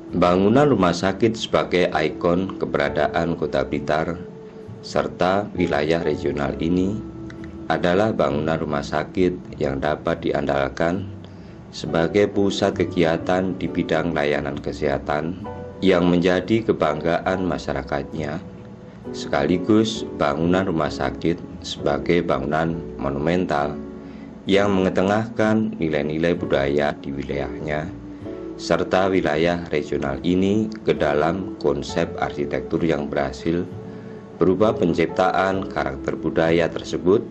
Bangunan rumah sakit sebagai ikon keberadaan Kota Blitar serta wilayah regional ini adalah bangunan rumah sakit yang dapat diandalkan sebagai pusat kegiatan di bidang layanan kesehatan yang menjadi kebanggaan masyarakatnya, sekaligus bangunan rumah sakit sebagai bangunan monumental yang mengetengahkan nilai-nilai budaya di wilayahnya serta wilayah regional ini ke dalam konsep arsitektur yang berhasil berupa penciptaan karakter budaya tersebut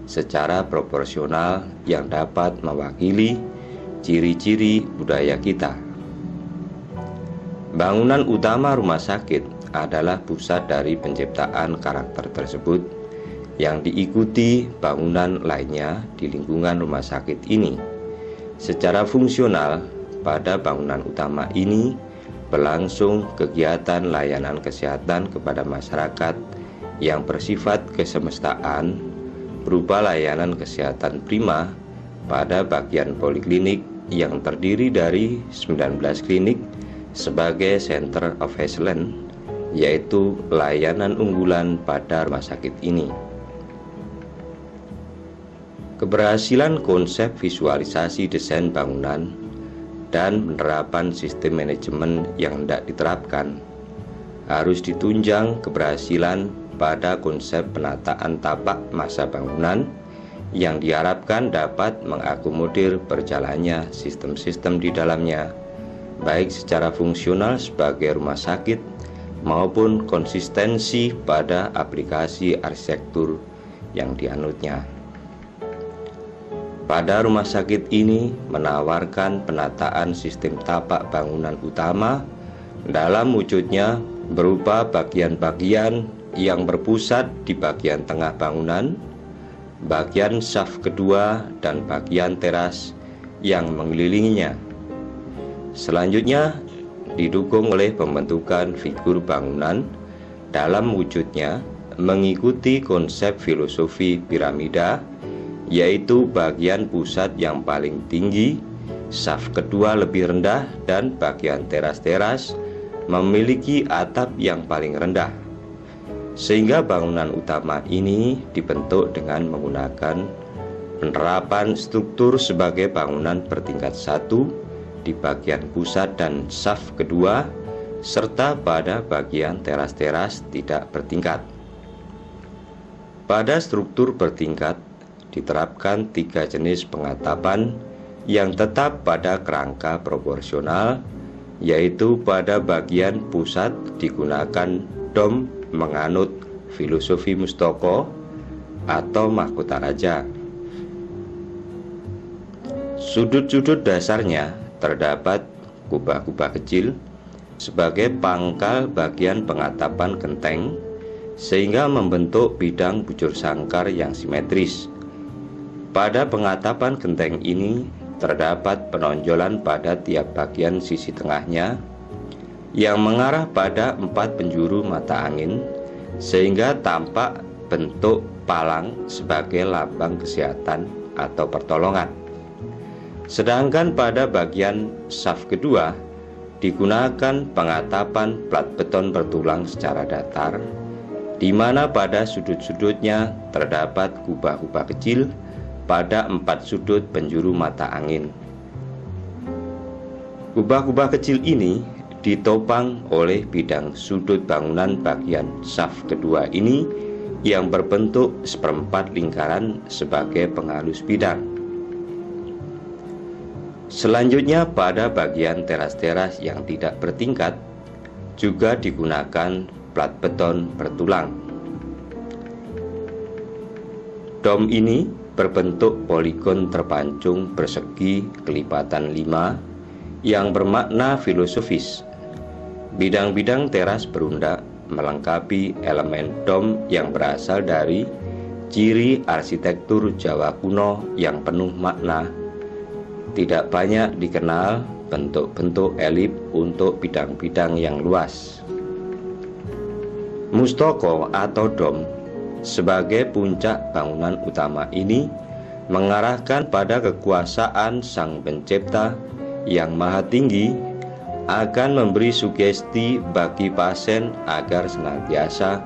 secara proporsional yang dapat mewakili ciri-ciri budaya kita. Bangunan utama rumah sakit adalah pusat dari penciptaan karakter tersebut yang diikuti bangunan lainnya di lingkungan rumah sakit ini. Secara fungsional, pada bangunan utama ini berlangsung kegiatan layanan kesehatan kepada masyarakat yang bersifat kesemestaan berupa layanan kesehatan prima pada bagian poliklinik yang terdiri dari 19 klinik sebagai Center of Excellence, yaitu layanan unggulan pada rumah sakit ini. Keberhasilan konsep visualisasi desain bangunan dan penerapan sistem manajemen yang hendak diterapkan harus ditunjang keberhasilan pada konsep penataan tapak masa bangunan yang diharapkan dapat mengakomodir berjalannya sistem-sistem di dalamnya, baik secara fungsional sebagai rumah sakit maupun konsistensi pada aplikasi arsitektur yang dianutnya. Pada rumah sakit ini menawarkan penataan sistem tapak bangunan utama dalam wujudnya berupa bagian-bagian yang berpusat di bagian tengah bangunan, bagian saf kedua, dan bagian teras yang mengelilinginya. Selanjutnya didukung oleh pembentukan figur bangunan dalam wujudnya mengikuti konsep filosofi piramida, yaitu bagian pusat yang paling tinggi, saf kedua lebih rendah, dan bagian teras-teras memiliki atap yang paling rendah. Sehingga bangunan utama ini dibentuk dengan menggunakan penerapan struktur sebagai bangunan bertingkat satu di bagian pusat dan saf kedua, serta pada bagian teras-teras tidak bertingkat. Pada struktur bertingkat diterapkan 3 jenis pengatapan yang tetap pada kerangka proporsional, yaitu pada bagian pusat digunakan dom menganut filosofi Mustoko atau mahkota raja. Sudut-sudut dasarnya terdapat kubah-kubah kecil sebagai pangkal bagian pengatapan genteng, sehingga membentuk bidang bujur sangkar yang simetris. Pada pengatapan genteng ini terdapat penonjolan pada tiap bagian sisi tengahnya yang mengarah pada 4 penjuru mata angin, sehingga tampak bentuk palang sebagai lambang kesehatan atau pertolongan. Sedangkan pada bagian saf kedua digunakan pengatapan plat beton bertulang secara datar, di mana pada sudut-sudutnya terdapat kubah-kubah kecil pada 4 sudut penjuru mata angin. Kubah-kubah kecil ini ditopang oleh bidang sudut bangunan bagian saf kedua ini yang berbentuk seperempat lingkaran sebagai penghalus bidang. Selanjutnya pada bagian teras-teras yang tidak bertingkat juga digunakan plat beton bertulang. Dom ini berbentuk poligon terpancung persegi kelipatan 5 yang bermakna filosofis. Bidang-bidang teras berundak melengkapi elemen dom yang berasal dari ciri arsitektur Jawa kuno yang penuh makna. Tidak banyak dikenal bentuk-bentuk elip untuk bidang-bidang yang luas. Mustoko atau dom sebagai puncak bangunan utama ini mengarahkan pada kekuasaan Sang Pencipta yang maha tinggi akan memberi sugesti bagi pasien agar senantiasa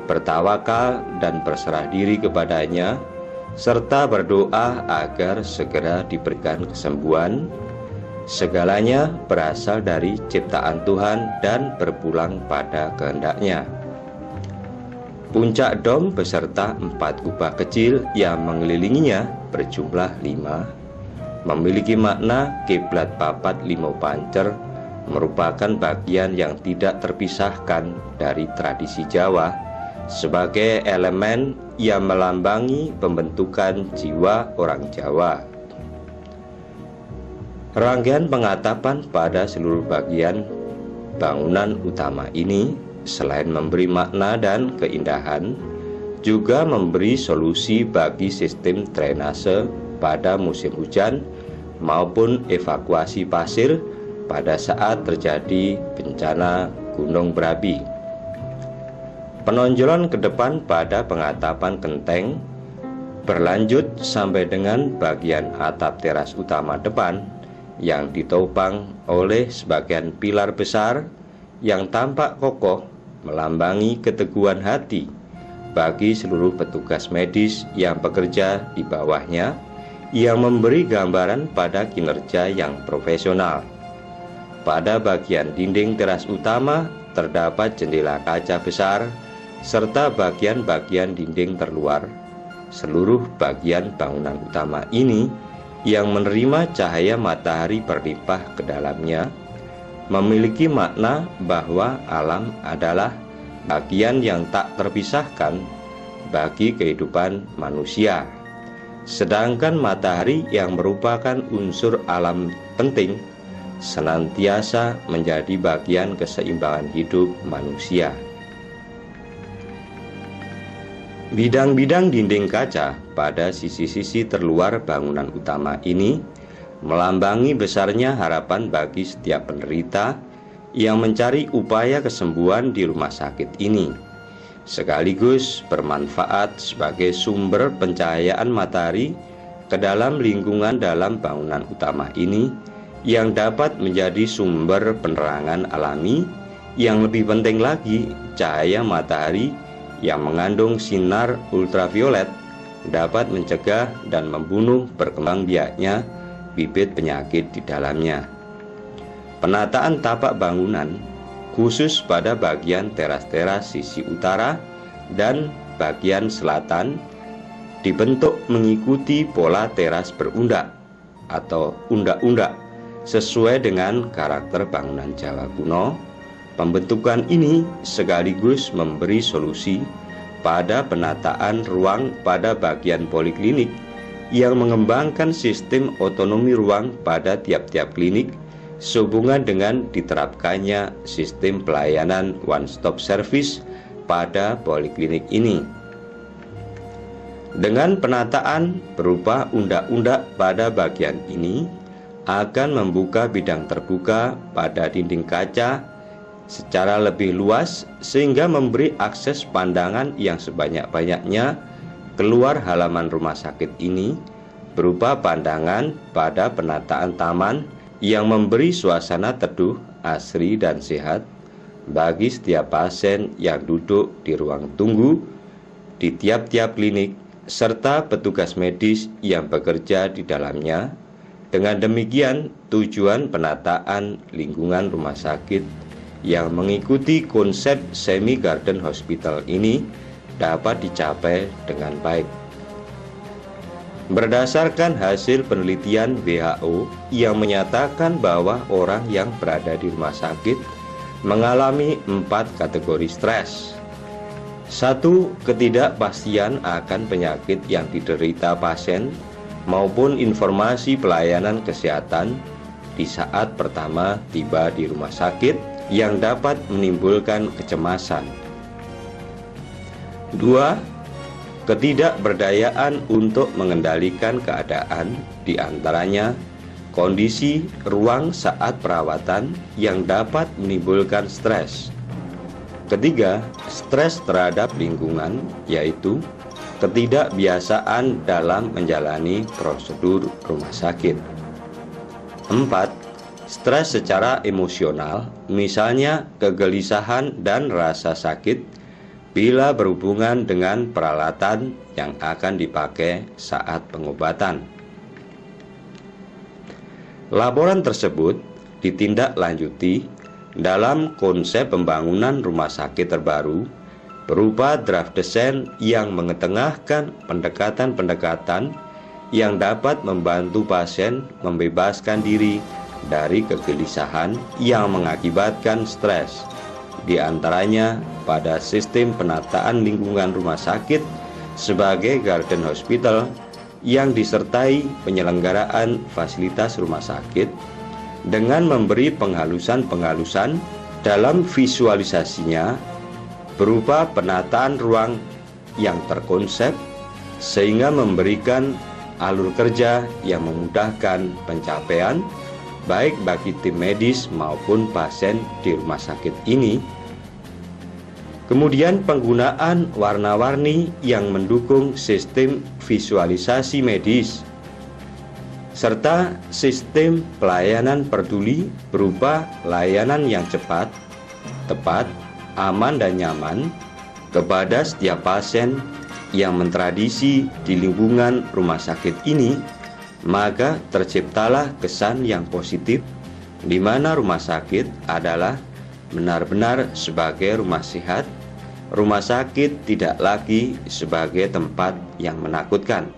bertawakal dan berserah diri kepadanya, serta berdoa agar segera diberikan kesembuhan. Segalanya berasal dari ciptaan Tuhan dan berpulang pada kehendak-Nya. Puncak dom beserta 4 kubah kecil yang mengelilinginya berjumlah 5, memiliki makna kiblat papat limo pancer, merupakan bagian yang tidak terpisahkan dari tradisi Jawa sebagai elemen yang melambangi pembentukan jiwa orang Jawa. Rangkaian pengatapan pada seluruh bagian bangunan utama ini selain memberi makna dan keindahan, juga memberi solusi bagi sistem drainase pada musim hujan maupun evakuasi pasir pada saat terjadi bencana gunung berapi. Penonjolan ke depan pada pengatapan genteng berlanjut sampai dengan bagian atap teras utama depan yang ditopang oleh sebagian pilar besar yang tampak kokoh, melambangi keteguhan hati bagi seluruh petugas medis yang bekerja di bawahnya, yang memberi gambaran pada kinerja yang profesional. Pada bagian dinding teras utama terdapat jendela kaca besar serta bagian-bagian dinding terluar. Seluruh bagian bangunan utama ini yang menerima cahaya matahari berlimpah ke dalamnya memiliki makna bahwa alam adalah bagian yang tak terpisahkan bagi kehidupan manusia. Sedangkan matahari yang merupakan unsur alam penting senantiasa menjadi bagian keseimbangan hidup manusia. Bidang-bidang dinding kaca pada sisi-sisi terluar bangunan utama ini melambangi besarnya harapan bagi setiap penderita yang mencari upaya kesembuhan di rumah sakit ini, sekaligus bermanfaat sebagai sumber pencahayaan matahari ke dalam lingkungan dalam bangunan utama ini, yang dapat menjadi sumber penerangan alami. Yang lebih penting lagi, cahaya matahari yang mengandung sinar ultraviolet dapat mencegah dan membunuh berkembang biaknya bibit penyakit di dalamnya. Penataan tapak bangunan khusus pada bagian teras-teras sisi utara dan bagian selatan dibentuk mengikuti pola teras berundak atau undak-undak sesuai dengan karakter bangunan Jawa kuno. Pembentukan ini sekaligus memberi solusi pada penataan ruang pada bagian poliklinik yang mengembangkan sistem otonomi ruang pada tiap-tiap klinik sehubungan dengan diterapkannya sistem pelayanan one stop service pada poliklinik ini. Dengan penataan berupa undak-undak pada bagian ini akan membuka bidang terbuka pada dinding kaca secara lebih luas sehingga memberi akses pandangan yang sebanyak-banyaknya keluar halaman rumah sakit ini, berupa pandangan pada penataan taman yang memberi suasana teduh, asri dan sehat bagi setiap pasien yang duduk di ruang tunggu di tiap-tiap klinik serta petugas medis yang bekerja di dalamnya. Dengan demikian, tujuan penataan lingkungan rumah sakit yang mengikuti konsep semi garden hospital ini dapat dicapai dengan baik. Berdasarkan hasil penelitian WHO yang menyatakan bahwa orang yang berada di rumah sakit mengalami 4 kategori stres. 1. Ketidakpastian akan penyakit yang diderita pasien maupun informasi pelayanan kesehatan di saat pertama tiba di rumah sakit yang dapat menimbulkan kecemasan. 2. Ketidakberdayaan untuk mengendalikan keadaan, di antaranya kondisi ruang saat perawatan yang dapat menimbulkan stres. 3. Stres terhadap lingkungan, yaitu ketidakbiasaan dalam menjalani prosedur rumah sakit. 4. Stres secara emosional, misalnya kegelisahan dan rasa sakit, bila berhubungan dengan peralatan yang akan dipakai saat pengobatan. Laporan tersebut ditindaklanjuti dalam konsep pembangunan rumah sakit terbaru berupa draft desain yang mengetengahkan pendekatan-pendekatan yang dapat membantu pasien membebaskan diri dari kegelisahan yang mengakibatkan stres, di antaranya pada sistem penataan lingkungan rumah sakit sebagai garden hospital yang disertai penyelenggaraan fasilitas rumah sakit dengan memberi penghalusan-penghalusan dalam visualisasinya berupa penataan ruang yang terkonsep sehingga memberikan alur kerja yang memudahkan pencapaian baik bagi tim medis maupun pasien di rumah sakit ini. Kemudian penggunaan warna-warni yang mendukung sistem visualisasi medis serta sistem pelayanan peduli berupa layanan yang cepat, tepat, aman dan nyaman kepada setiap pasien yang mentradisi di lingkungan rumah sakit ini. Maka terciptalah kesan yang positif di mana rumah sakit adalah benar-benar sebagai rumah sehat. Rumah sakit tidak lagi sebagai tempat yang menakutkan.